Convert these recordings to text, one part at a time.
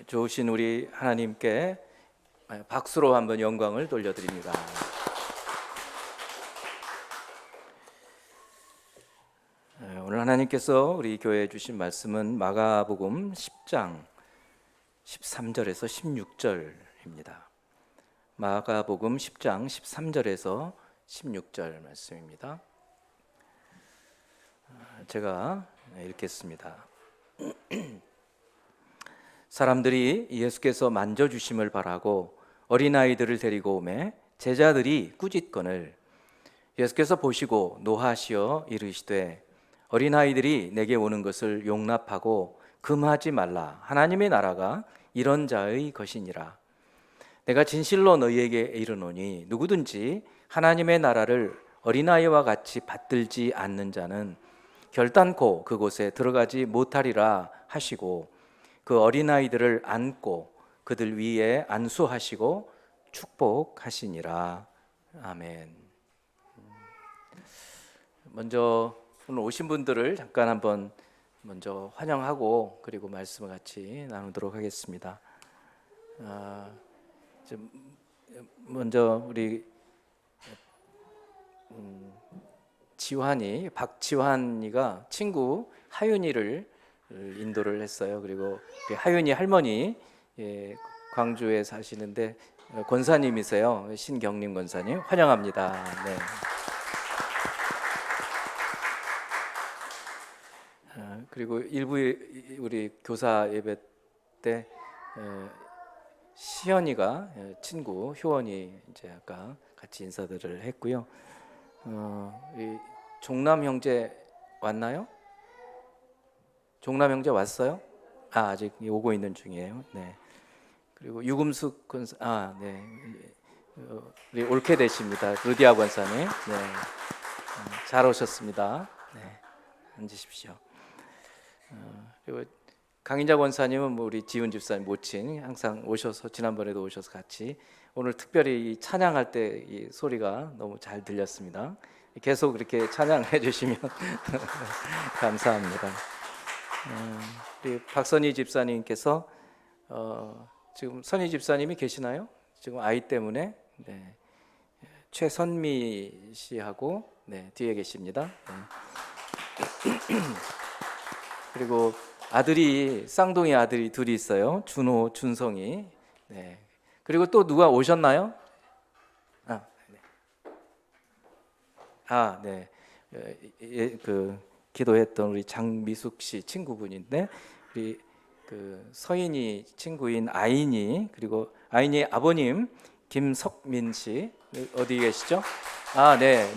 좋으신 우리 하나님께 박수로 한번 영광을 돌려드립니다. 오늘 하나님께서 우리 교회에 주신 말씀은 마가복음 10장 13절에서 16절입니다. 마가복음 10장 13절에서 16절 말씀입니다. 제가 읽겠습니다. 사람들이 예수께서 만져주심을 바라고 어린아이들을 데리고 오매 제자들이 꾸짖거늘 예수께서 보시고 노하시어 이르시되 어린아이들이 내게 오는 것을 용납하고 금하지 말라. 하나님의 나라가 이런 자의 것이니라. 내가 진실로 너희에게 이르노니 누구든지 하나님의 나라를 어린아이와 같이 받들지 않는 자는 결단코 그곳에 들어가지 못하리라 하시고 그 어린아이들을 안고 그들 위에 안수하시고 축복하시니라. 아멘. 먼저 오늘 오신 분들을 잠깐 한번 먼저 환영하고 그리고 말씀을 같이 나누도록 하겠습니다. 먼저 우리 박지환이가 친구 하윤이를 인도를 했어요. 그리고 하윤이 할머니 광주에 사시는데 권사님이세요. 신경림 권사님 환영합니다. 네. 그리고 일부 우리 교사 예배 때 시연이가 친구 효원이 이제 아까 같이 인사들을 했고요. 이 종남 형제 왔나요? 종남 형제 왔어요? 아직 오고 있는 중이에요. 네. 그리고 유금숙 권사, 네. 우리 옳게 되십니다. 루디아 권사님. 네. 잘 오셨습니다. 네. 앉으십시오. 그리고 강인자 권사님은 우리 지훈 집사님 모친 항상 오셔서 지난번에도 오셔서 같이 오늘 특별히 찬양할 때 이 소리가 너무 잘 들렸습니다. 계속 이렇게 찬양해 주시면 감사합니다. 우리 박선희 집사님께서 지금 선희 집사님이 계시나요? 지금 아이 때문에 네. 최선미 씨하고 네, 뒤에 계십니다. 네. 그리고 아들이 쌍둥이 아들이 둘이 있어요. 준호, 준성이. 네. 그리고 또 누가 오셨나요? 네. 그 기도했던 우리 장미숙 씨 친구분인데 우리 그 서인이 친구인 아인이 그리고 아인이 아버님 김석민 씨 어디 계시죠? 네.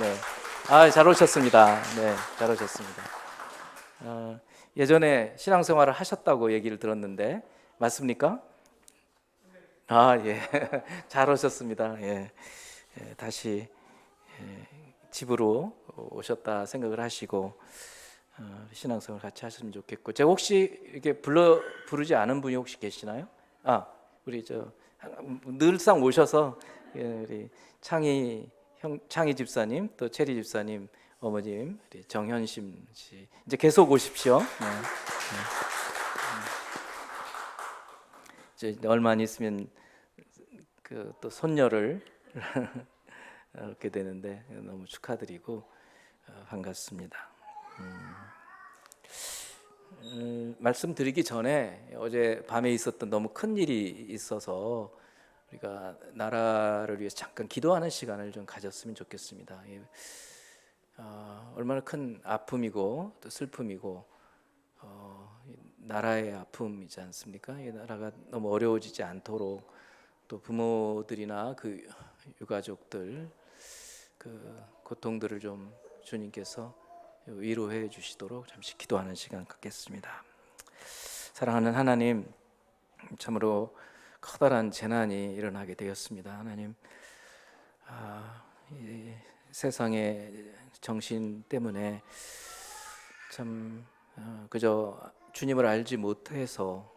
잘 오셨습니다. 네, 잘 오셨습니다. 예전에 신앙생활을 하셨다고 얘기를 들었는데 맞습니까? 예. 잘 오셨습니다. 예. 다시 집으로 오셨다 생각을 하시고 신앙생활 같이 하시면 좋겠고 제가 혹시 이렇게 부르지 않은 분이 혹시 계시나요? 우리 늘상 오셔서 우리 창희 집사님 또 체리 집사님 어머님 우리 정현심 씨 이제 계속 오십시오. 네. 이제 얼마 안 있으면 그 또 손녀를 얻게 되는데 너무 축하드리고 반갑습니다. 말씀드리기 전에 어제 밤에 있었던 너무 큰 일이 있어서 우리가 나라를 위해서 잠깐 기도하는 시간을 좀 가졌으면 좋겠습니다. 얼마나 큰 아픔이고 또 슬픔이고 나라의 아픔이지 않습니까? 이 나라가 너무 어려워지지 않도록 또 부모들이나 그 유가족들 그 고통들을 좀 주님께서 위로해 주시도록 잠시 기도하는 시간 갖겠습니다. 사랑하는 하나님, 참으로 커다란 재난이 일어나게 되었습니다. 하나님, 이 세상의 정신 때문에 참 그저 주님을 알지 못해서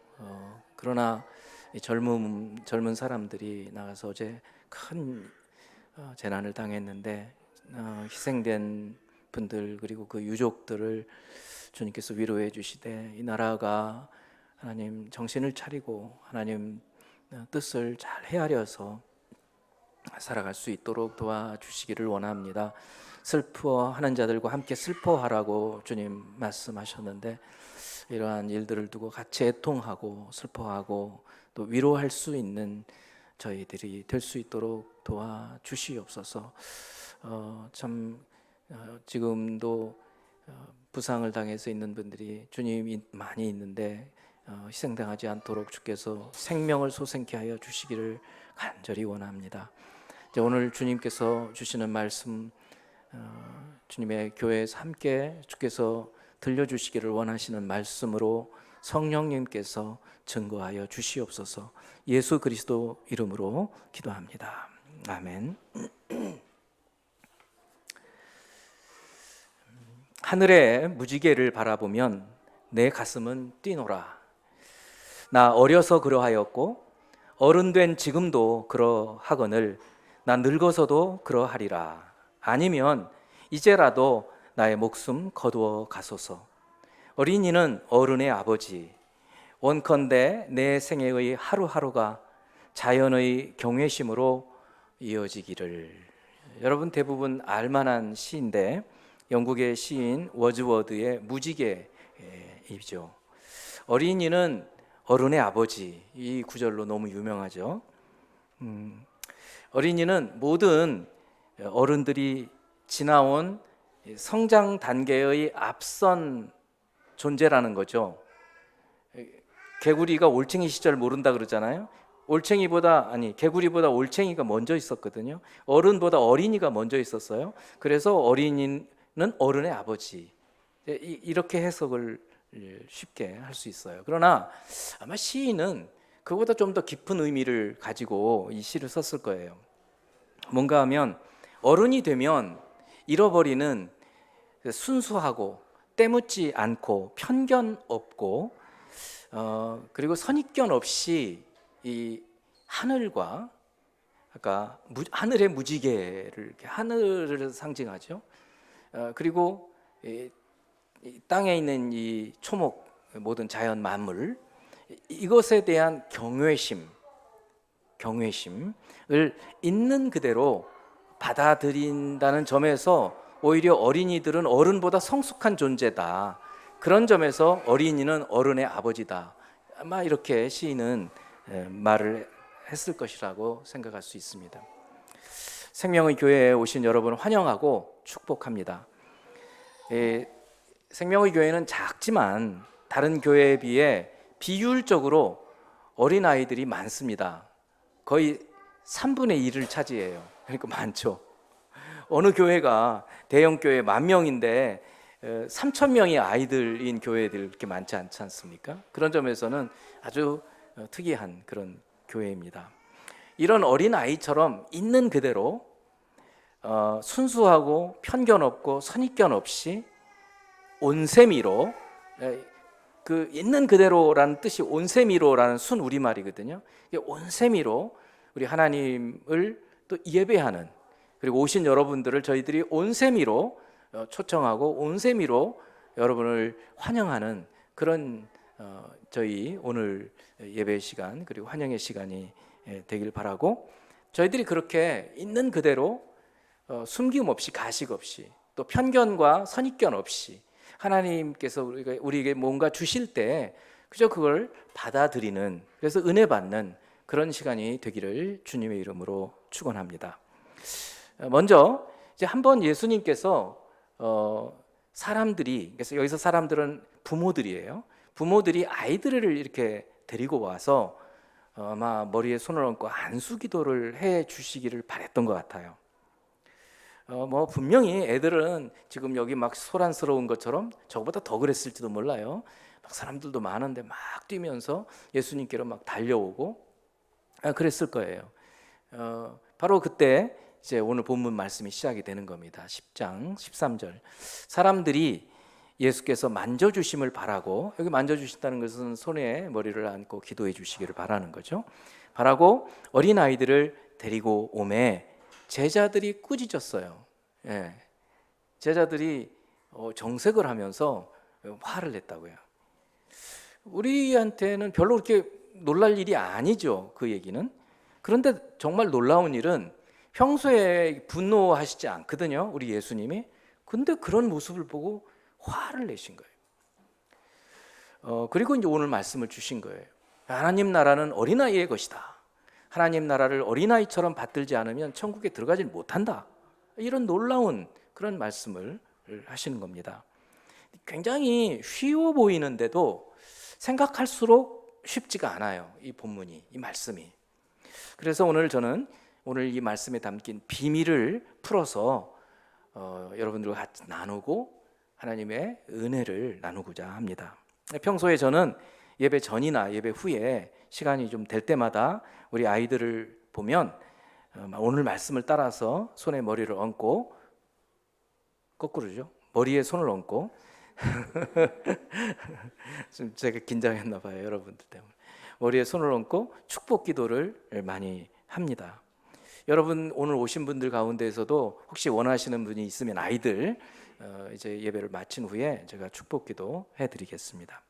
그러나 이 젊은 사람들이 나가서 어제 큰 재난을 당했는데 희생된 분들 그리고 그 유족들을 주님께서 위로해 주시되 이 나라가 하나님 정신을 차리고 하나님 뜻을 잘 헤아려서 살아갈 수 있도록 도와주시기를 원합니다. 슬퍼하는 자들과 함께 슬퍼하라고 주님 말씀하셨는데, 이러한 일들을 두고 같이 애통하고 슬퍼하고 또 위로할 수 있는 저희들이 될 수 있도록 도와주시옵소서. 지금도 부상을 당해서 있는 분들이 주님이 많이 있는데 희생당하지 않도록 주께서 생명을 솟생케 하여 주시기를 간절히 원합니다. 이제 오늘 주님께서 주시는 말씀, 주님의 교회에서 함께 주께서 들려주시기를 원하시는 말씀으로 성령님께서 증거하여 주시옵소서. 예수 그리스도 이름으로 기도합니다. 아멘. 하늘의 무지개를 바라보면 내 가슴은 뛰노라. 나 어려서 그러하였고 어른 된 지금도 그러하거늘 나 늙어서도 그러하리라. 아니면 이제라도 나의 목숨 거두어 가소서. 어린이는 어른의 아버지. 원컨대 내 생애의 하루하루가 자연의 경외심으로 이어지기를. 여러분 대부분 알만한 시인데 영국의 시인 워즈워드의 무지개이죠. 어린이는 어른의 아버지, 이 구절로 너무 유명하죠. 어린이는 모든 어른들이 지나온 성장 단계의 앞선 존재라는 거죠. 개구리가 올챙이 시절 모른다 그러잖아요. 개구리보다 올챙이가 먼저 있었거든요. 어른보다 어린이가 먼저 있었어요. 그래서 어린이는 어른의 아버지, 이렇게 해석을 쉽게 할 수 있어요. 그러나 아마 시인은 그보다 좀 더 깊은 의미를 가지고 이 시를 썼을 거예요. 뭔가 하면 어른이 되면 잃어버리는 순수하고 때묻지 않고 편견 없고 그리고 선입견 없이 이 하늘과 아까 하늘의 무지개를, 하늘을 상징하죠. 그리고 이 땅에 있는 이 초목, 모든 자연 만물, 이것에 대한 경외심을 있는 그대로 받아들인다는 점에서 오히려 어린이들은 어른보다 성숙한 존재다. 그런 점에서 어린이는 어른의 아버지다. 아마 이렇게 시인은 말을 했을 것이라고 생각할 수 있습니다. 생명의 교회에 오신 여러분 환영하고 축복합니다. 생명의 교회는 작지만 다른 교회에 비해 비율적으로 어린아이들이 많습니다. 거의 3분의 1을 차지해요. 그러니까 많죠. 어느 교회가 대형 교회 10,000명인데 3,000명이 아이들인 교회들 그렇게 많지 않지 않습니까? 그런 점에서는 아주 특이한 그런 교회입니다. 이런 어린아이처럼 있는 그대로 순수하고 편견 없고 선입견 없이 온세미로, 그 있는 그대로라는 뜻이 온세미로라는 순 우리말이거든요. 온세미로 우리 하나님을 또 예배하는, 그리고 오신 여러분들을 저희들이 온세미로 초청하고 온세미로 여러분을 환영하는 그런 저희 오늘 예배 시간 그리고 환영의 시간이 되길 바라고, 저희들이 그렇게 있는 그대로 숨김 없이 가식 없이 또 편견과 선입견 없이 하나님께서 우리에게 뭔가 주실 때 그저 그걸 받아들이는, 그래서 은혜 받는 그런 시간이 되기를 주님의 이름으로 축원합니다. 먼저 이제 한번 예수님께서 사람들이, 그래서 여기서 사람들은 부모들이에요. 부모들이 아이들을 이렇게 데리고 와서 아마 머리에 손을 얹고 안수기도를 해 주시기를 바랬던 것 같아요. 분명히 애들은 지금 여기 막 소란스러운 것처럼 저보다 더 그랬을지도 몰라요. 막 사람들도 많은데 막 뛰면서 예수님께로 막 달려오고 그랬을 거예요. 바로 그때 이제 오늘 본문 말씀이 시작이 되는 겁니다. 10장 13절. 사람들이 예수께서 만져주심을 바라고, 여기 만져주신다는 것은 손에 머리를 얹고 기도해 주시기를 바라는 거죠. 바라고 어린아이들을 데리고 오매 제자들이 꾸짖었어요. 제자들이 정색을 하면서 화를 냈다고요. 우리한테는 별로 그렇게 놀랄 일이 아니죠. 그 얘기는. 그런데 정말 놀라운 일은 평소에 분노하시지 않거든요. 우리 예수님이. 근데 그런 모습을 보고 화를 내신 거예요. 그리고 이제 오늘 말씀을 주신 거예요. 하나님 나라는 어린아이의 것이다. 하나님 나라를 어린아이처럼 받들지 않으면 천국에 들어가지 못한다. 이런 놀라운 그런 말씀을 하시는 겁니다. 굉장히 쉬워 보이는데도 생각할수록 쉽지가 않아요. 이 본문이, 이 말씀이. 그래서 저는 오늘 이 말씀에 담긴 비밀을 풀어서 여러분들과 같이 나누고 하나님의 은혜를 나누고자 합니다. 평소에 저는 예배 전이나 예배 후에 시간이 좀 될 때마다 우리 아이들을 보면 오늘 말씀을 따라서 손에 머리를 얹고, 거꾸로죠, 머리에 손을 얹고 좀 제가 긴장했나 봐요, 여러분들 때문에. 머리에 손을 얹고 축복 기도를 많이 합니다. 여러분 오늘 오신 분들 가운데에서도 혹시 원하시는 분이 있으면 아이들 이제 예배를 마친 후에 제가 축복 기도 해드리겠습니다.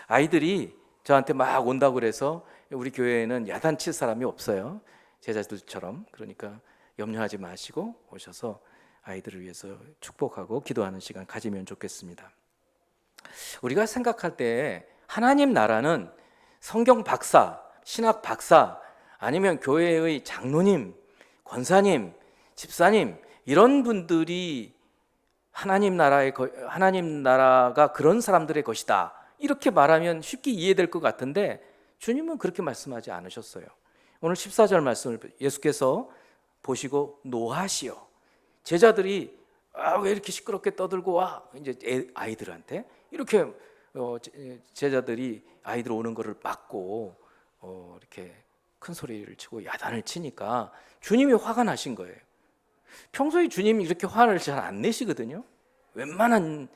아이들이 저한테 막 온다고 그래서 우리 교회에는 야단칠 사람이 없어요, 제자들처럼. 그러니까 염려하지 마시고 오셔서 아이들을 위해서 축복하고 기도하는 시간 가지면 좋겠습니다. 우리가 생각할 때 하나님 나라는 성경 박사, 신학 박사, 아니면 교회의 장로님, 권사님, 집사님, 이런 분들이 하나님 나라가 그런 사람들의 것이다, 이렇게 말하면 쉽게 이해될 것 같은데 주님은 그렇게 말씀하지 않으셨어요. 오늘 14절 말씀을 예수께서 보시고 노하시어. 제자들이 왜 이렇게 시끄럽게 떠들고 와? 이제 아이들한테 이렇게 제자들이 아이들 오는 거를 막고 이렇게 큰 소리를 치고 야단을 치니까 주님이 화가 나신 거예요. 평소에 주님이 이렇게 화를 잘 안 내시거든요. 웬만한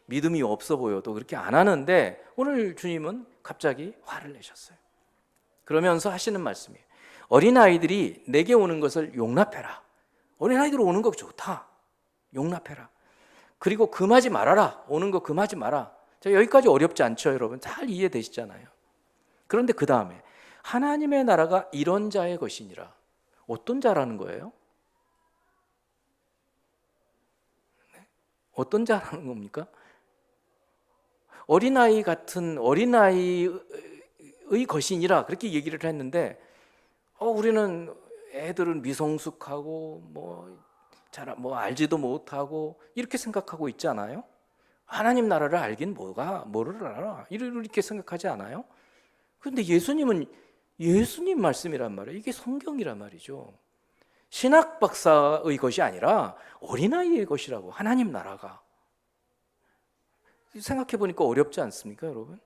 믿음이 없어 보여도 그렇게 안 하는데 오늘 주님은 갑자기 화를 내셨어요. 그러면서 하시는 말씀이에요. 어린아이들이 내게 오는 것을 용납해라. 어린아이들 오는 거 좋다, 용납해라. 그리고 금하지 말아라. 오는 거 금하지 마라. 자, 여기까지 어렵지 않죠, 여러분? 잘 이해되시잖아요. 그런데 그 다음에 하나님의 나라가 이런 자의 것이니라. 어떤 자라는 거예요? 네? 어떤 자라는 겁니까? 어린아이 같은 어린아이의 것이니라, 그렇게 얘기를 했는데 우리는 애들은 미성숙하고 잘 알지도 못하고 이렇게 생각하고 있잖아요. 하나님 나라를 알긴 뭐를 알아, 이렇게 생각하지 않아요? 그런데 예수님은 예수님 말씀이란 말이에요. 이게 성경이란 말이죠. 신학 박사의 것이 아니라 어린아이의 것이라고, 하나님 나라가. 생각해 보니까 어렵지 않습니까, 여러분?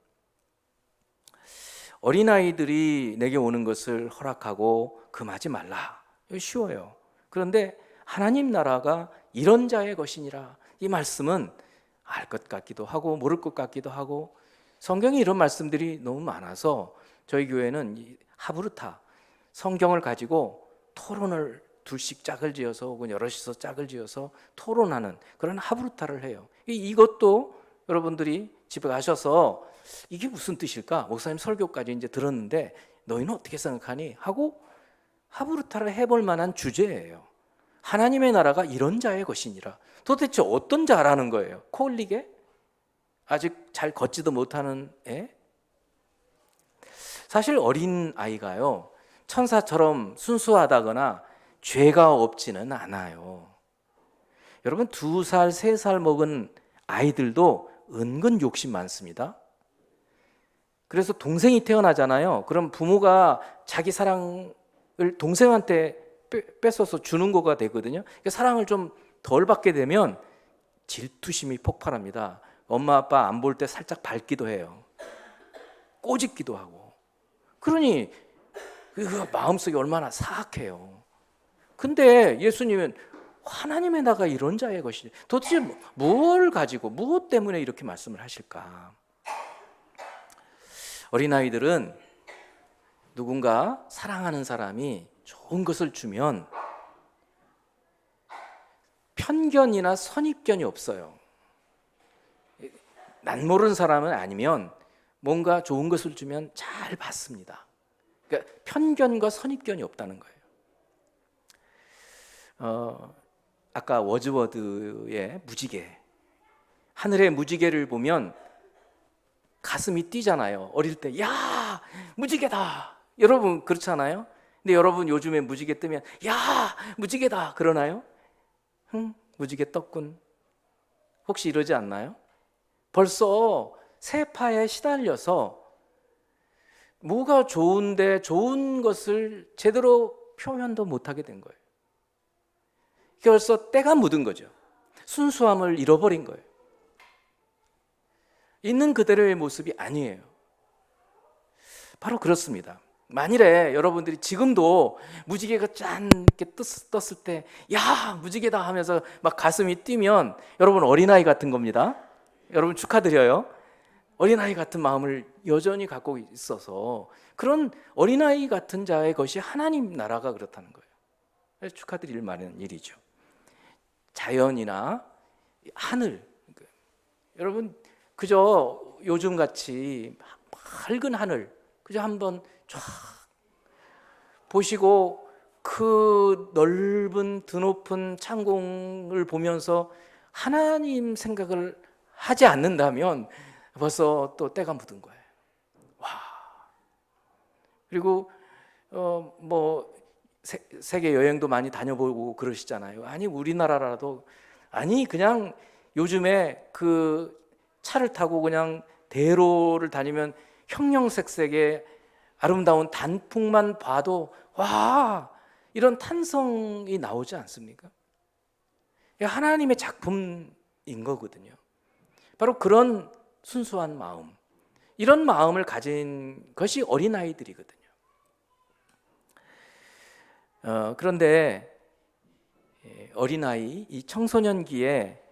어린아이들이 내게 오는 것을 허락하고 금하지 말라. 이거 쉬워요. 그런데 하나님 나라가 이런 자의 것이니라. 이 말씀은 알 것 같기도 하고 모를 것 같기도 하고, 성경에 이런 말씀들이 너무 많아서 저희 교회는 하브르타, 성경을 가지고 토론을 둘씩 짝을 지어서 혹은 여럿이서 짝을 지어서 토론하는 그런 하브르타를 해요. 이것도 여러분들이 집에 가셔서 이게 무슨 뜻일까? 목사님 설교까지 이제 들었는데 너희는 어떻게 생각하니? 하고 하브르타를 해볼 만한 주제예요. 하나님의 나라가 이런 자의 것이니라. 도대체 어떤 자라는 거예요? 코 흘리게? 아직 잘 걷지도 못하는 애? 사실 어린 아이가요, 천사처럼 순수하다거나 죄가 없지는 않아요. 여러분 2살, 3살 먹은 아이들도 은근 욕심 많습니다. 그래서 동생이 태어나잖아요. 그럼 부모가 자기 사랑을 동생한테 뺏어서 주는 거가 되거든요. 그러니까 사랑을 좀 덜 받게 되면 질투심이 폭발합니다. 엄마 아빠 안 볼 때 살짝 밟기도 해요. 꼬집기도 하고. 그러니 그 마음속이 얼마나 사악해요. 근데 예수님은 하나님의 나라가 이런 자의 것이지. 도대체 뭘 가지고 무엇 때문에 이렇게 말씀을 하실까? 어린아이들은 누군가 사랑하는 사람이 좋은 것을 주면 편견이나 선입견이 없어요. 난 모르는 사람은 아니면 뭔가 좋은 것을 주면 잘 받습니다. 그러니까 편견과 선입견이 없다는 거예요. 아까 워즈워드의 무지개, 하늘의 무지개를 보면 가슴이 뛰잖아요. 어릴 때, 야, 무지개다. 여러분 그렇잖아요. 근데 여러분 요즘에 무지개 뜨면, 야, 무지개다 그러나요? 무지개 떴군. 혹시 이러지 않나요? 벌써 세파에 시달려서 뭐가 좋은데 좋은 것을 제대로 표현도 못하게 된 거예요. 벌써 때가 묻은 거죠. 순수함을 잃어버린 거예요. 있는 그대로의 모습이 아니에요. 바로 그렇습니다. 만일에 여러분들이 지금도 무지개가 짠 이렇게 떴을 때, 야, 무지개다 하면서 막 가슴이 뛰면 여러분 어린아이 같은 겁니다. 여러분 축하드려요. 어린아이 같은 마음을 여전히 갖고 있어서 그런 어린아이 같은 자의 것이 하나님 나라가 그렇다는 거예요. 그래서 축하드릴 만한 일이죠. 자연이나 하늘, 여러분 그저 요즘같이 밝은 하늘 그저 한번 쫙 보시고 그 넓은 드높은 창공을 보면서 하나님 생각을 하지 않는다면 벌써 또 때가 묻은 거예요. 와. 그리고 뭐 세계 여행도 많이 다녀보고 그러시잖아요. 아니 우리나라라도 아니 그냥 요즘에 그 차를 타고 그냥 대로를 다니면 형형색색의 아름다운 단풍만 봐도 와, 이런 탄성이 나오지 않습니까? 하나님의 작품인 거거든요. 바로 그런 순수한 마음, 이런 마음을 가진 것이 어린아이들이거든요. 그런데 어린아이, 이 청소년기에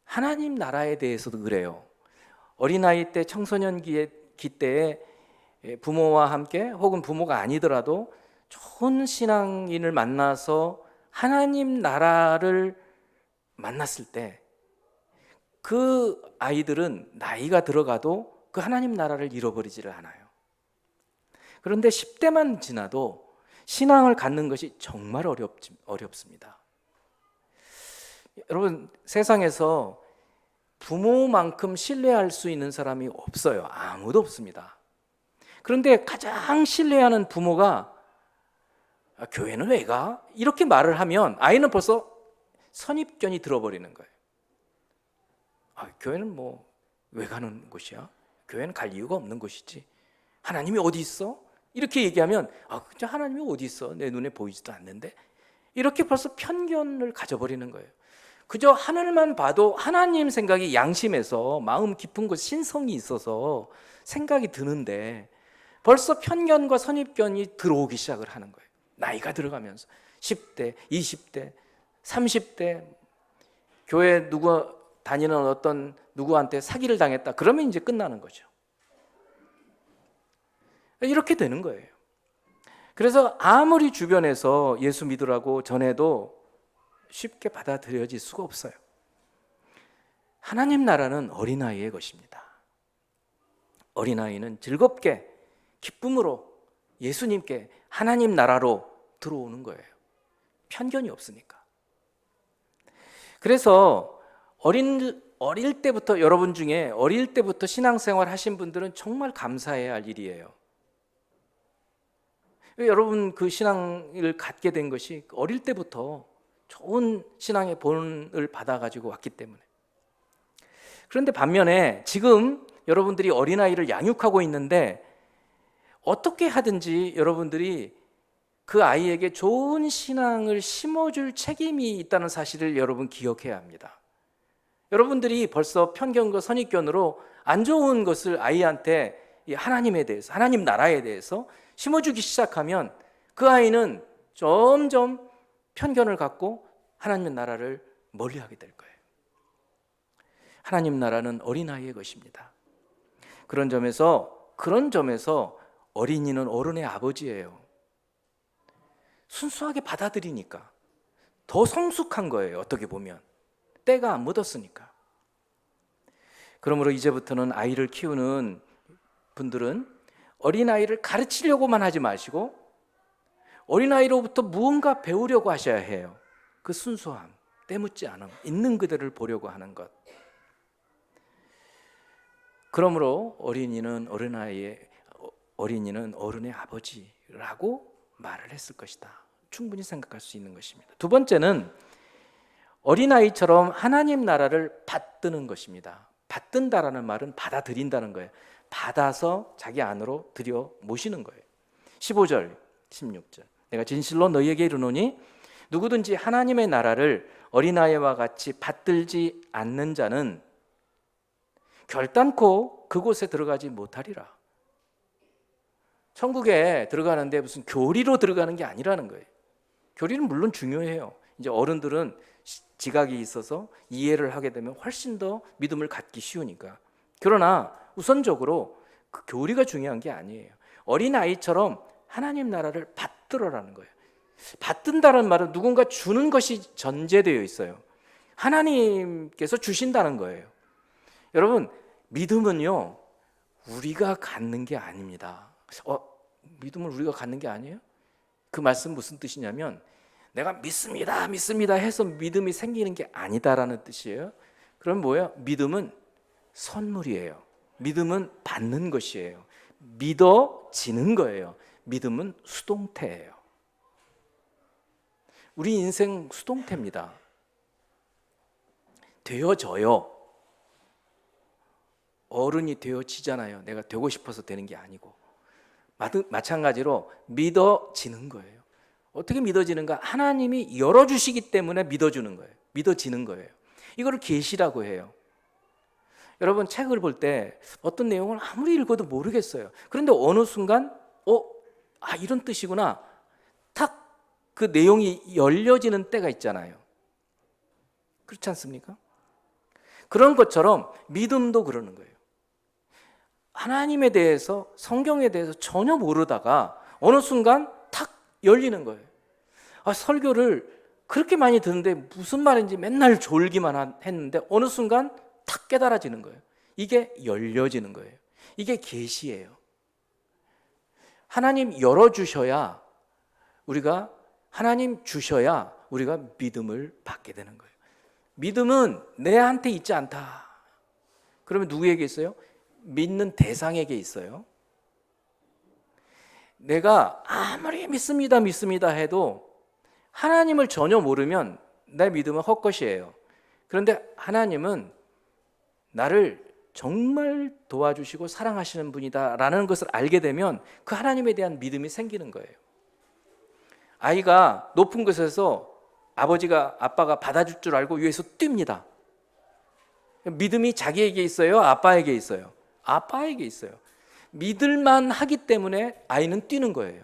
하나님 나라에 대해서도 그래요. 어린아이 때 청소년기 때에 부모와 함께 혹은 부모가 아니더라도 좋은 신앙인을 만나서 하나님 나라를 만났을 때 그 아이들은 나이가 들어가도 그 하나님 나라를 잃어버리지를 않아요. 그런데 10대만 지나도 신앙을 갖는 것이 정말 어렵습니다. 여러분 세상에서 부모만큼 신뢰할 수 있는 사람이 없어요. 아무도 없습니다. 그런데 가장 신뢰하는 부모가 교회는 왜 가? 이렇게 말을 하면 아이는 벌써 선입견이 들어버리는 거예요. 교회는 뭐 왜 가는 곳이야? 교회는 갈 이유가 없는 곳이지. 하나님이 어디 있어? 이렇게 얘기하면 진짜 하나님이 어디 있어? 내 눈에 보이지도 않는데. 이렇게 벌써 편견을 가져버리는 거예요. 그저 하늘만 봐도 하나님 생각이 양심에서 마음 깊은 곳 신성이 있어서 생각이 드는데 벌써 편견과 선입견이 들어오기 시작을 하는 거예요. 나이가 들어가면서 10대, 20대, 30대 교회 누구 다니는 어떤 누구한테 사기를 당했다. 그러면 이제 끝나는 거죠. 이렇게 되는 거예요. 그래서 아무리 주변에서 예수 믿으라고 전해도 쉽게 받아들여질 수가 없어요. 하나님 나라는 어린아이의 것입니다. 어린아이는 즐겁게 기쁨으로 예수님께 하나님 나라로 들어오는 거예요. 편견이 없으니까. 그래서 어릴 때부터 여러분 중에 어릴 때부터 신앙생활 하신 분들은 정말 감사해야 할 일이에요. 여러분 그 신앙을 갖게 된 것이 어릴 때부터 좋은 신앙의 본을 받아가지고 왔기 때문에. 그런데 반면에 지금 여러분들이 어린아이를 양육하고 있는데 어떻게 하든지 여러분들이 그 아이에게 좋은 신앙을 심어줄 책임이 있다는 사실을 여러분 기억해야 합니다. 여러분들이 벌써 편견과 선입견으로 안 좋은 것을 아이한테 하나님에 대해서, 하나님 나라에 대해서 심어주기 시작하면 그 아이는 점점 편견을 갖고 하나님 나라를 멀리하게 될 거예요. 하나님 나라는 어린아이의 것입니다. 그런 점에서 어린이는 어른의 아버지예요. 순수하게 받아들이니까 더 성숙한 거예요. 어떻게 보면 때가 안 묻었으니까. 그러므로 이제부터는 아이를 키우는 분들은 어린아이를 가르치려고만 하지 마시고 어린아이로부터 무언가 배우려고 하셔야 해요. 그 순수함, 때묻지 않음, 있는 그대를 보려고 하는 것. 그러므로 어린이는 어른의 아버지라고 말을 했을 것이다. 충분히 생각할 수 있는 것입니다. 두 번째는 어린아이처럼 하나님 나라를 받드는 것입니다. 받든다라는 말은 받아들인다는 거예요. 받아서 자기 안으로 들여 모시는 거예요. 15절, 16절. 내가 진실로 너희에게 이르노니 누구든지 하나님의 나라를 어린아이와 같이 받들지 않는 자는 결단코 그곳에 들어가지 못하리라. 천국에 들어가는데 무슨 교리로 들어가는 게 아니라는 거예요. 교리는 물론 중요해요. 이제 어른들은 지각이 있어서 이해를 하게 되면 훨씬 더 믿음을 갖기 쉬우니까. 그러나 우선적으로 그 교리가 중요한 게 아니에요. 어린아이처럼 하나님 나라를 받들어라는 거예요. 받든다는 말은 누군가 주는 것이 전제되어 있어요. 하나님께서 주신다는 거예요. 여러분, 믿음은요, 우리가 갖는 게 아닙니다. 믿음을 우리가 갖는 게 아니에요? 그 말씀 무슨 뜻이냐면 내가 믿습니다 해서 믿음이 생기는 게 아니다라는 뜻이에요. 그럼 뭐예요? 믿음은 선물이에요. 믿음은 받는 것이에요. 믿어지는 거예요. 믿음은 수동태예요. 우리 인생 수동태입니다. 되어져요. 어른이 되어지잖아요. 내가 되고 싶어서 되는 게 아니고. 마찬가지로 믿어지는 거예요. 어떻게 믿어지는가? 하나님이 열어주시기 때문에 믿어주는 거예요. 믿어지는 거예요. 이거를 계시라고 해요. 여러분, 책을 볼 때 어떤 내용을 아무리 읽어도 모르겠어요. 그런데 어느 순간 이런 뜻이구나. 탁 그 내용이 열려지는 때가 있잖아요. 그렇지 않습니까? 그런 것처럼 믿음도 그러는 거예요. 하나님에 대해서, 성경에 대해서 전혀 모르다가 어느 순간 탁 열리는 거예요. 설교를 그렇게 많이 듣는데 무슨 말인지 맨날 졸기만 했는데 어느 순간 탁 깨달아지는 거예요. 이게 열려지는 거예요. 이게 계시예요. 하나님 열어주셔야 하나님 주셔야 우리가 믿음을 받게 되는 거예요. 믿음은 내한테 있지 않다. 그러면 누구에게 있어요? 믿는 대상에게 있어요. 내가 아무리 믿습니다 해도 하나님을 전혀 모르면 내 믿음은 헛것이에요. 그런데 하나님은 나를 정말 도와주시고 사랑하시는 분이다라는 것을 알게 되면 그 하나님에 대한 믿음이 생기는 거예요. 아이가 높은 곳에서 아빠가 받아줄 줄 알고 위에서 뜁니다. 믿음이 자기에게 있어요? 아빠에게 있어요? 아빠에게 있어요. 믿을만 하기 때문에 아이는 뛰는 거예요.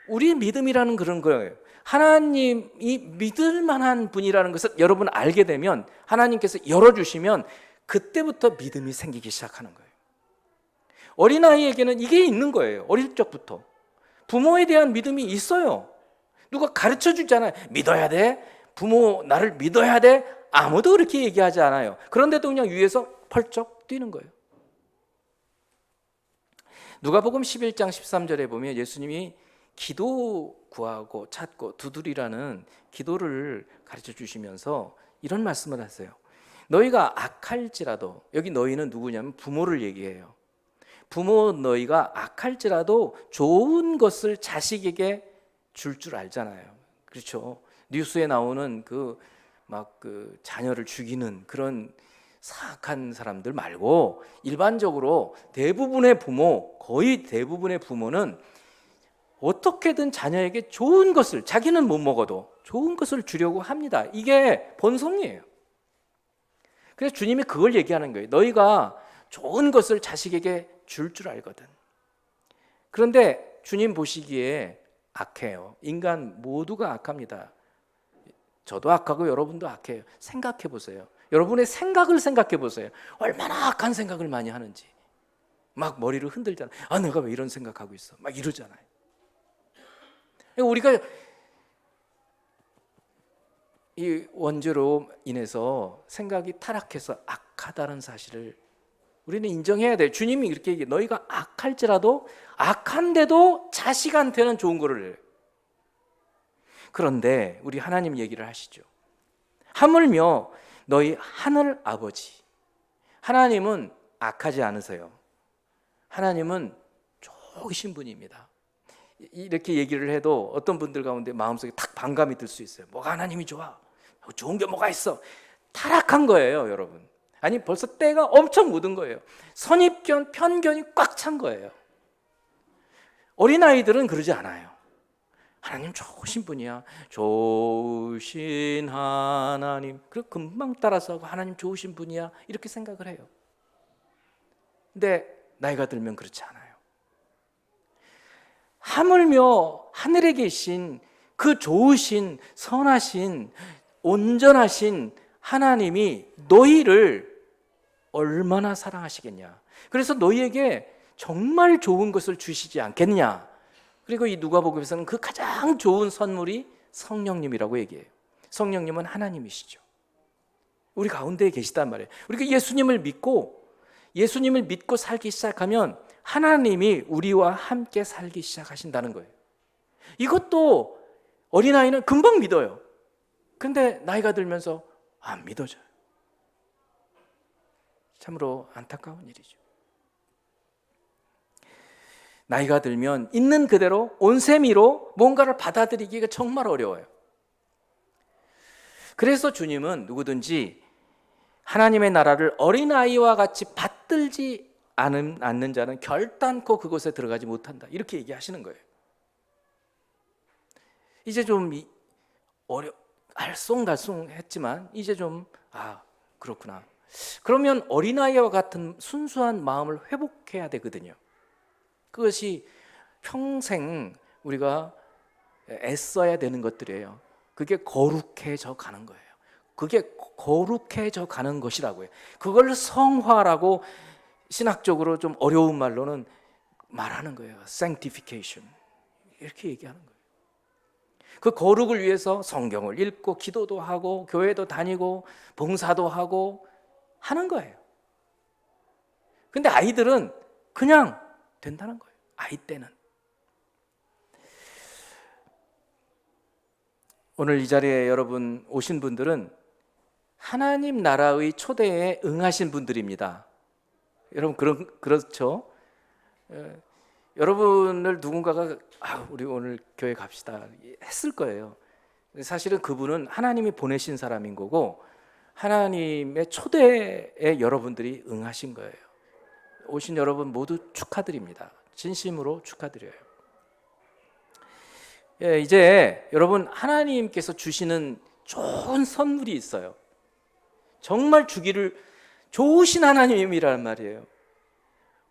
우리의 믿음이라는 그런 거예요. 하나님이 믿을만한 분이라는 것을 여러분 알게 되면 하나님께서 열어주시면 그때부터 믿음이 생기기 시작하는 거예요. 어린아이에게는 이게 있는 거예요. 어릴 적부터 부모에 대한 믿음이 있어요. 누가 가르쳐 주잖아요. 믿어야 돼. 부모 나를 믿어야 돼. 아무도 그렇게 얘기하지 않아요. 그런데도 그냥 위에서 펄쩍 뛰는 거예요. 누가복음 11장 13절에 보면 예수님이 기도 구하고 찾고 두드리라는 기도를 가르쳐 주시면서 이런 말씀을 하세요. 너희가 악할지라도, 여기 너희는 누구냐면 부모를 얘기해요. 부모 너희가 악할지라도 좋은 것을 자식에게 줄 알잖아요. 그렇죠? 뉴스에 나오는 그 자녀를 죽이는 그런 사악한 사람들 말고 일반적으로 거의 대부분의 부모는 어떻게든 자녀에게 좋은 것을, 자기는 못 먹어도 좋은 것을 주려고 합니다. 이게 본성이에요. 그래서 주님이 그걸 얘기하는 거예요. 너희가 좋은 것을 자식에게 줄 알거든. 그런데 주님 보시기에 악해요. 인간 모두가 악합니다. 저도 악하고 여러분도 악해요. 생각해 보세요. 여러분의 생각을 생각해 보세요. 얼마나 악한 생각을 많이 하는지. 막 머리를 흔들잖아요. 내가 왜 이런 생각하고 있어? 막 이러잖아요. 우리가 이 원죄로 인해서 생각이 타락해서 악하다는 사실을 우리는 인정해야 돼. 주님이 이렇게 얘기해. 너희가 악할지라도 악한데도 자식한테는 좋은 거를 해요. 그런데 우리 하나님 얘기를 하시죠. 하물며 너희 하늘 아버지, 하나님은 악하지 않으세요. 하나님은 좋으신 분입니다. 이렇게 얘기를 해도 어떤 분들 가운데 마음속에 탁 반감이 들 수 있어요. 뭐가 하나님이 좋아? 좋은 게 뭐가 있어? 타락한 거예요, 여러분. 아니, 벌써 때가 엄청 묻은 거예요. 선입견, 편견이 꽉 찬 거예요. 어린아이들은 그러지 않아요. 하나님 좋으신 분이야. 좋으신 하나님. 그리고 금방 따라서 하나님 좋으신 분이야. 이렇게 생각을 해요. 근데 나이가 들면 그렇지 않아요. 하물며 하늘에 계신 그 좋으신, 선하신, 온전하신 하나님이 너희를 얼마나 사랑하시겠냐. 그래서 너희에게 정말 좋은 것을 주시지 않겠냐. 그리고 이 누가복음에서는 그 가장 좋은 선물이 성령님이라고 얘기해요. 성령님은 하나님이시죠. 우리 가운데에 계시단 말이에요. 우리가 예수님을 믿고 살기 시작하면 하나님이 우리와 함께 살기 시작하신다는 거예요. 이것도 어린아이는 금방 믿어요. 근데 나이가 들면서 안 믿어져요. 참으로 안타까운 일이죠. 나이가 들면 있는 그대로 온세미로 뭔가를 받아들이기가 정말 어려워요. 그래서 주님은 누구든지 하나님의 나라를 어린아이와 같이 받들지 않는 자는 결단코 그곳에 들어가지 못한다. 이렇게 얘기하시는 거예요. 이제 좀 알쏭달쏭했지만 이제 좀 그렇구나. 그러면 어린아이와 같은 순수한 마음을 회복해야 되거든요. 그것이 평생 우리가 애써야 되는 것들이에요. 그게 거룩해져 가는 거예요. 그게 거룩해져 가는 것이라고요. 그걸 성화라고 신학적으로 좀 어려운 말로는 말하는 거예요. sanctification 이렇게 얘기하는 거예요. 그 거룩을 위해서 성경을 읽고 기도도 하고 교회도 다니고 봉사도 하고 하는 거예요. 근데 아이들은 그냥 된다는 거예요. 아이 때는. 오늘 이 자리에 여러분 오신 분들은 하나님 나라의 초대에 응하신 분들입니다. 여러분 그렇죠? 여러분을 누군가가 우리 오늘 교회 갑시다 했을 거예요. 사실은 그분은 하나님이 보내신 사람인 거고 하나님의 초대에 여러분들이 응하신 거예요. 오신 여러분 모두 축하드립니다. 진심으로 축하드려요. 이제 여러분 하나님께서 주시는 좋은 선물이 있어요. 정말 주기를 좋으신 하나님이란 말이에요.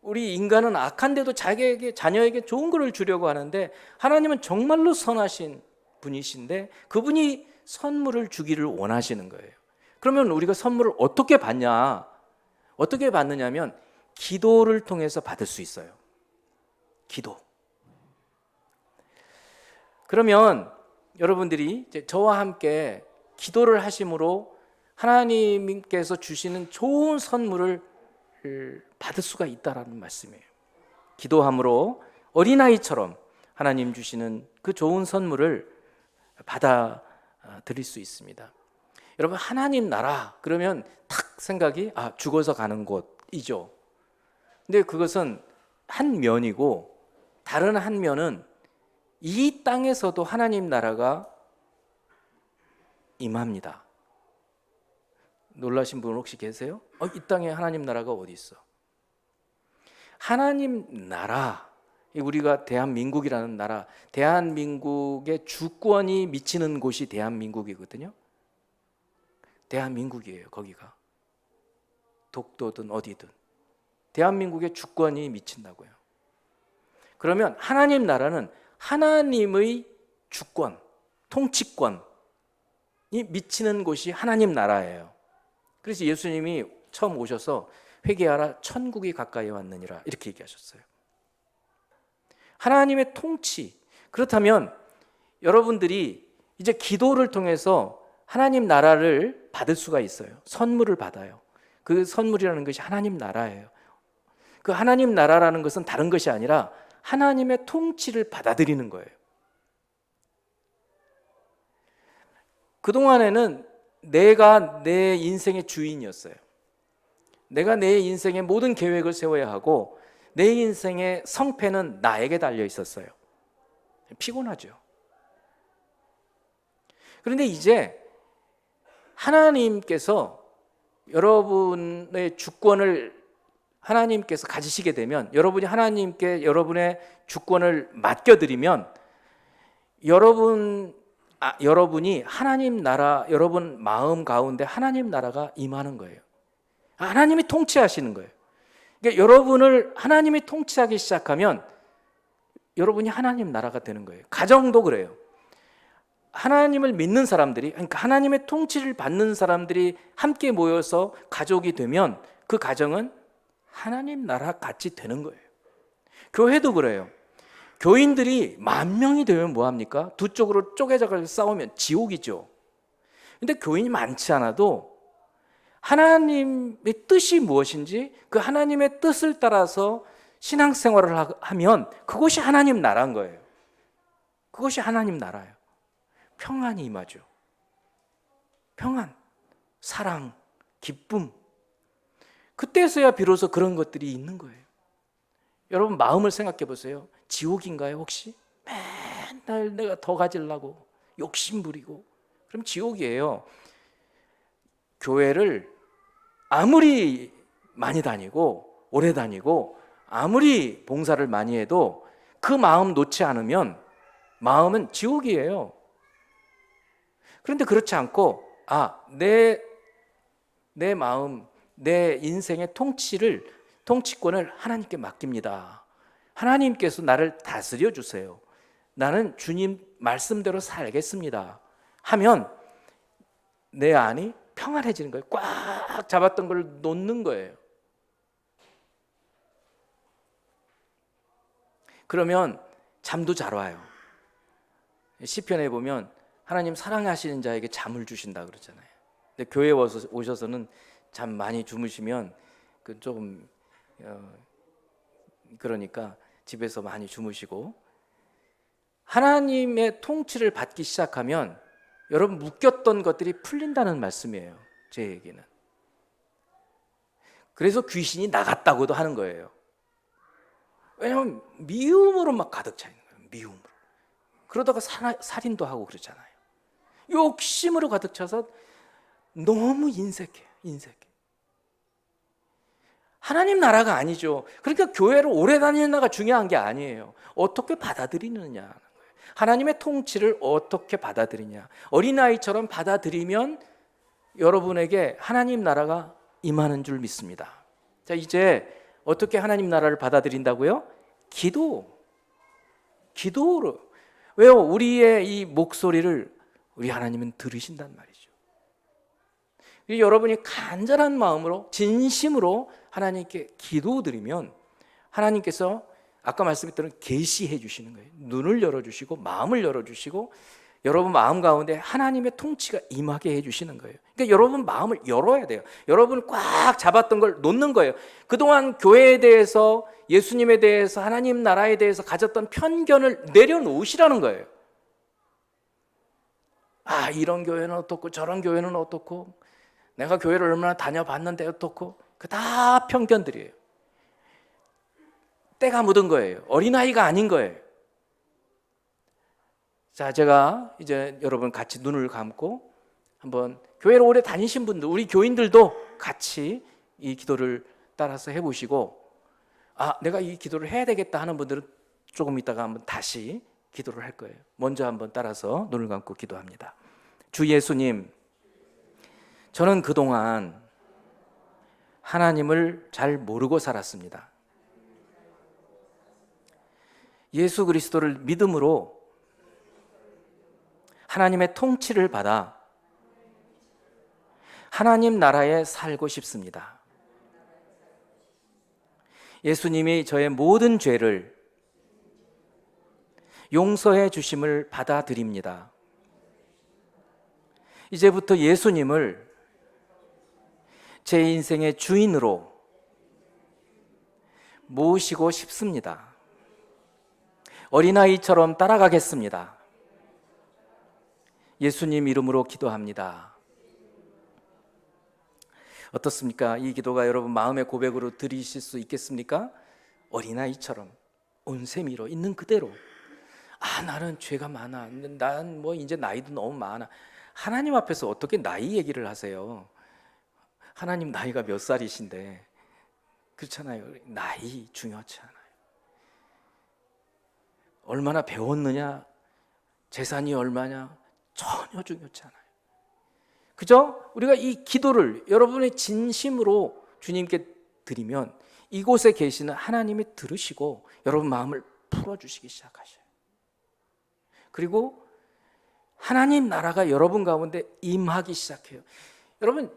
우리 인간은 악한데도 자녀에게 좋은 것을 주려고 하는데 하나님은 정말로 선하신 분이신데 그분이 선물을 주기를 원하시는 거예요. 그러면 우리가 선물을 어떻게 받냐? 어떻게 받느냐면 기도를 통해서 받을 수 있어요. 기도. 그러면 여러분들이 이제 저와 함께 기도를 하심으로 하나님께서 주시는 좋은 선물을 받을 수가 있다라는 말씀이에요. 기도함으로 어린아이처럼 하나님 주시는 그 좋은 선물을 받아 드릴 수 있습니다. 여러분 하나님 나라 그러면 탁 생각이 죽어서 가는 곳이죠. 근데 그것은 한 면이고 다른 한 면은 이 땅에서도 하나님 나라가 임합니다. 놀라신 분 혹시 계세요? 이 땅에 하나님 나라가 어디 있어? 하나님 나라, 우리가 대한민국이라는 나라, 대한민국의 주권이 미치는 곳이 대한민국이거든요. 대한민국이에요. 거기가 독도든 어디든 대한민국의 주권이 미친다고요. 그러면 하나님 나라는 하나님의 주권, 통치권이 미치는 곳이 하나님 나라예요. 그래서 예수님이 처음 오셔서 회개하라 천국이 가까이 왔느니라 이렇게 얘기하셨어요. 하나님의 통치. 그렇다면 여러분들이 이제 기도를 통해서 하나님 나라를 받을 수가 있어요. 선물을 받아요. 그 선물이라는 것이 하나님 나라예요. 그 하나님 나라라는 것은 다른 것이 아니라 하나님의 통치를 받아들이는 거예요. 그동안에는 내가 내 인생의 주인이었어요. 내가 내 인생의 모든 계획을 세워야 하고 내 인생의 성패는 나에게 달려 있었어요. 피곤하죠. 그런데 이제 하나님께서 여러분의 주권을 하나님께서 가지시게 되면, 여러분이 하나님께 여러분의 주권을 맡겨드리면 여러분이 하나님 나라, 여러분 마음 가운데 하나님 나라가 임하는 거예요. 하나님이 통치하시는 거예요. 그러니까 여러분을 하나님이 통치하기 시작하면 여러분이 하나님 나라가 되는 거예요. 가정도 그래요. 하나님을 믿는 사람들이, 그러니까 하나님의 통치를 받는 사람들이 함께 모여서 가족이 되면 그 가정은 하나님 나라 같이 되는 거예요. 교회도 그래요. 교인들이 10,000명이 되면 뭐합니까? 두 쪽으로 쪼개져서 싸우면 지옥이죠. 근데 교인이 많지 않아도 하나님의 뜻이 무엇인지 그 하나님의 뜻을 따라서 신앙생활을 하면 그것이 하나님 나라인 거예요. 그것이 하나님 나라예요. 평안이 임하죠. 평안, 사랑, 기쁨. 그때서야 비로소 그런 것들이 있는 거예요. 여러분 마음을 생각해 보세요. 지옥인가요 혹시? 맨날 내가 더 가지려고 욕심 부리고, 그럼 지옥이에요. 교회를 아무리 많이 다니고 오래 다니고 아무리 봉사를 많이 해도 그 마음 놓지 않으면 마음은 지옥이에요. 그런데 그렇지 않고 내 마음, 내 인생의 통치권을 하나님께 맡깁니다. 하나님께서 나를 다스려 주세요. 나는 주님 말씀대로 살겠습니다. 하면 내 안이 평안해지는 거예요. 꽉 잡았던 걸 놓는 거예요. 그러면 잠도 잘 와요. 시편에 보면 하나님 사랑하시는 자에게 잠을 주신다 그러잖아요. 근데 교회에 오셔서는 잠 많이 주무시면 그 조금 그러니까 집에서 많이 주무시고, 하나님의 통치를 받기 시작하면 여러분 묶였던 것들이 풀린다는 말씀이에요. 제 얘기는. 그래서 귀신이 나갔다고도 하는 거예요. 왜냐하면 미움으로 막 가득 차 있는 거예요. 미움으로. 그러다가 살인도 하고 그러잖아요. 욕심으로 가득 차서 너무 인색해요. 하나님 나라가 아니죠. 그러니까 교회를 오래 다니느냐가 중요한 게 아니에요. 어떻게 받아들이느냐는 거예요. 하나님의 통치를 어떻게 받아들이냐. 어린아이처럼 받아들이면 여러분에게 하나님 나라가 임하는 줄 믿습니다. 자, 이제 어떻게 하나님 나라를 받아들인다고요? 기도로. 왜요? 우리의 이 목소리를 우리 하나님은 들으신단 말이죠. 여러분이 간절한 마음으로 진심으로 하나님께 기도드리면 하나님께서 아까 말씀드린 계시해 주시는 거예요. 눈을 열어주시고 마음을 열어주시고 여러분 마음 가운데 하나님의 통치가 임하게 해주시는 거예요. 그러니까 여러분 마음을 열어야 돼요. 여러분 꽉 잡았던 걸 놓는 거예요. 그동안 교회에 대해서, 예수님에 대해서, 하나님 나라에 대해서 가졌던 편견을 내려놓으시라는 거예요. 이런 교회는 어떻고 저런 교회는 어떻고 내가 교회를 얼마나 다녀봤는데 어떻고, 그 다 편견들이에요. 때가 묻은 거예요. 어린아이가 아닌 거예요. 자, 제가 이제 여러분 같이 눈을 감고 한번 교회를 오래 다니신 분들, 우리 교인들도 같이 이 기도를 따라서 해보시고, 내가 이 기도를 해야 되겠다 하는 분들은 조금 있다가 한번 다시 기도를 할 거예요. 먼저 한번 따라서 눈을 감고 기도합니다. 주 예수님, 저는 그동안 하나님을 잘 모르고 살았습니다. 예수 그리스도를 믿음으로 하나님의 통치를 받아 하나님 나라에 살고 싶습니다. 예수님이 저의 모든 죄를 용서해 주심을 받아들입니다. 이제부터 예수님을 제 인생의 주인으로 모시고 싶습니다. 어린아이처럼 따라가겠습니다. 예수님 이름으로 기도합니다. 어떻습니까? 이 기도가 여러분 마음의 고백으로 드리실 수 있겠습니까? 어린아이처럼 온세미로 있는 그대로, 나는 죄가 많아, 난 뭐 이제 나이도 너무 많아. 하나님 앞에서 어떻게 나이 얘기를 하세요? 하나님 나이가 몇 살이신데. 그렇잖아요. 나이 중요하지 않아요. 얼마나 배웠느냐, 재산이 얼마냐, 전혀 중요하지 않아요. 그죠? 우리가 이 기도를 여러분의 진심으로 주님께 드리면 이곳에 계시는 하나님이 들으시고 여러분 마음을 풀어주시기 시작하셔요. 그리고 하나님 나라가 여러분 가운데 임하기 시작해요. 여러분,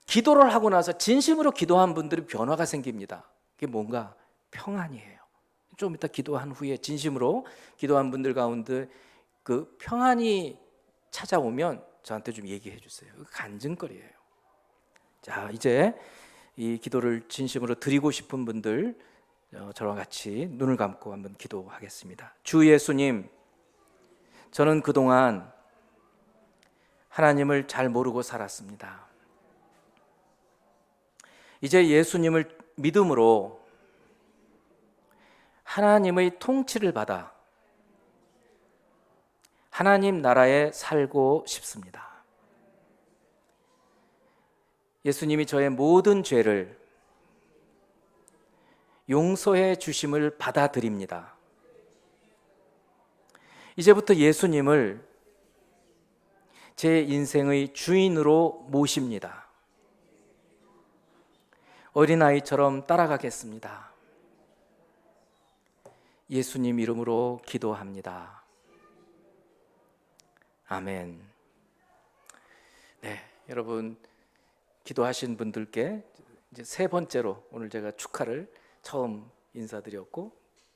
기도를 하고 나서 진심으로 기도한 분들이 변화가 생깁니다. 그게 뭔가 평안이에요. 좀 이따 기도한 후에 진심으로 기도한 분들 가운데 그 평안이 찾아오면 저한테 좀 얘기해 주세요. 간증거리예요. 자, 이제 이 기도를 진심으로 드리고 싶은 분들 저와 같이 눈을 감고 한번 기도하겠습니다. 주 예수님, 저는 그동안 하나님을 잘 모르고 살았습니다. 이제 예수님을 믿음으로 하나님의 통치를 받아 하나님 나라에 살고 싶습니다. 예수님이 저의 모든 죄를 용서해 주심을 받아들입니다. 이제부터 예수님을 제 인생의 주인으로 모십니다. 어린아이처럼 따라가겠습니다. 예수님 이름으로 기도합니다. 아멘. 네, 여러분 기도하신 분들께 이제 세 번째로 오늘 제가 축하를 처음 인사드렸고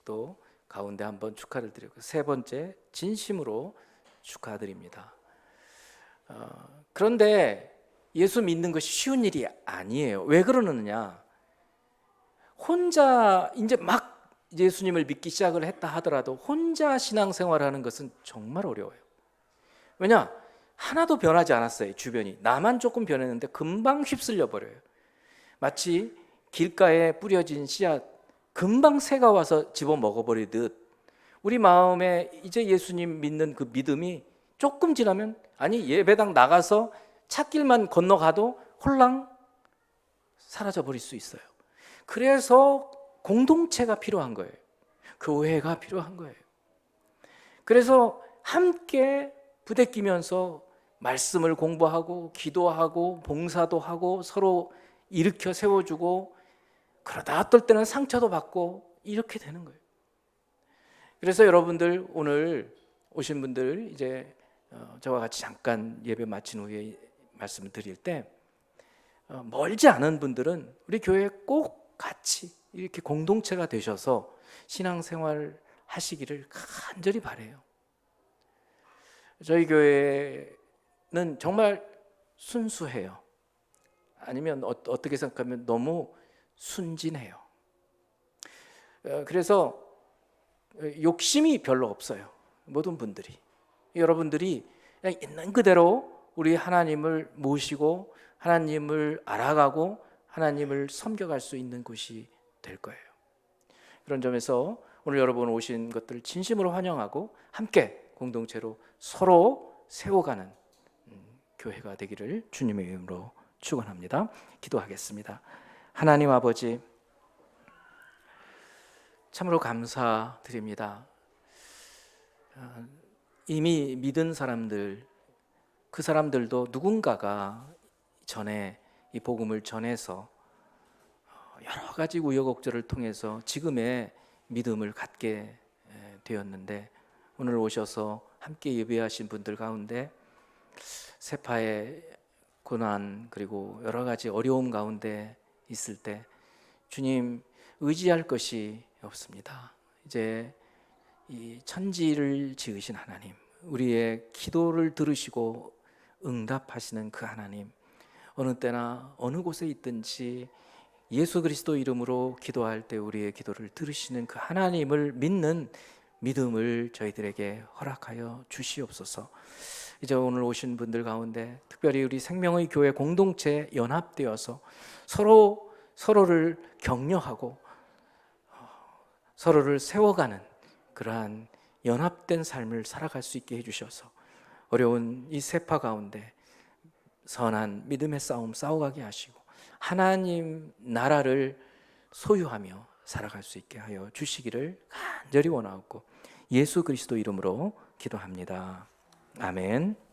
또 가운데 한번 축하를 드렸고 세 번째 진심으로 축하드립니다. 그런데 예수 믿는 것이 쉬운 일이 아니에요. 왜 그러느냐? 혼자 이제 막 예수님을 믿기 시작을 했다 하더라도 혼자 신앙생활하는 것은 정말 어려워요. 왜냐? 하나도 변하지 않았어요. 주변이. 나만 조금 변했는데 금방 휩쓸려 버려요. 마치 길가에 뿌려진 씨앗 금방 새가 와서 집어 먹어버리듯 우리 마음에 이제 예수님 믿는 그 믿음이 조금 지나면, 아니 예배당 나가서 찻길만 건너가도 홀랑 사라져 버릴 수 있어요. 그래서 공동체가 필요한 거예요. 교회가 필요한 거예요. 그래서 함께 부대끼면서 말씀을 공부하고 기도하고 봉사도 하고 서로 일으켜 세워주고 그러다 어떨 때는 상처도 받고 이렇게 되는 거예요. 그래서 여러분들 오늘 오신 분들 이제 저와 같이 잠깐 예배 마친 후에 말씀을 드릴 때 멀지 않은 분들은 우리 교회에 꼭 같이 이렇게 공동체가 되셔서 신앙생활 하시기를 간절히 바라요. 저희 교회는 정말 순수해요. 아니면 어떻게 생각하면 너무 순진해요. 그래서 욕심이 별로 없어요. 모든 분들이. 여러분들이 그냥 있는 그대로 우리 하나님을 모시고 하나님을 알아가고 하나님을 섬겨갈 수 있는 곳이 될 거예요. 그런 점에서 오늘 여러분 오신 것들을 진심으로 환영하고 함께 공동체로 서로 세워가는 교회가 되기를 주님의 이름으로 축원합니다. 기도하겠습니다. 하나님 아버지, 참으로 감사드립니다. 이미 믿은 사람들, 그 사람들도 누군가가 전에 이 복음을 전해서 여러 가지 우여곡절을 통해서 지금의 믿음을 갖게 되었는데 오늘 오셔서 함께 예배하신 분들 가운데 세파의 고난 그리고 여러 가지 어려움 가운데 있을 때 주님 의지할 것이 없습니다. 이제 이 천지를 지으신 하나님, 우리의 기도를 들으시고 응답하시는 그 하나님, 어느 때나 어느 곳에 있든지 예수 그리스도 이름으로 기도할 때 우리의 기도를 들으시는 그 하나님을 믿는 믿음을 저희들에게 허락하여 주시옵소서. 이제 오늘 오신 분들 가운데 특별히 우리 생명의 교회 공동체 연합되어서 서로를 격려하고 서로를 세워가는 그러한 연합된 삶을 살아갈 수 있게 해주셔서 어려운 이 세파 가운데 선한 믿음의 싸움 싸워가게 하시고 하나님 나라를 소유하며 살아갈 수 있게 하여 주시기를 간절히 원하옵고 예수 그리스도 이름으로 기도합니다. 아멘.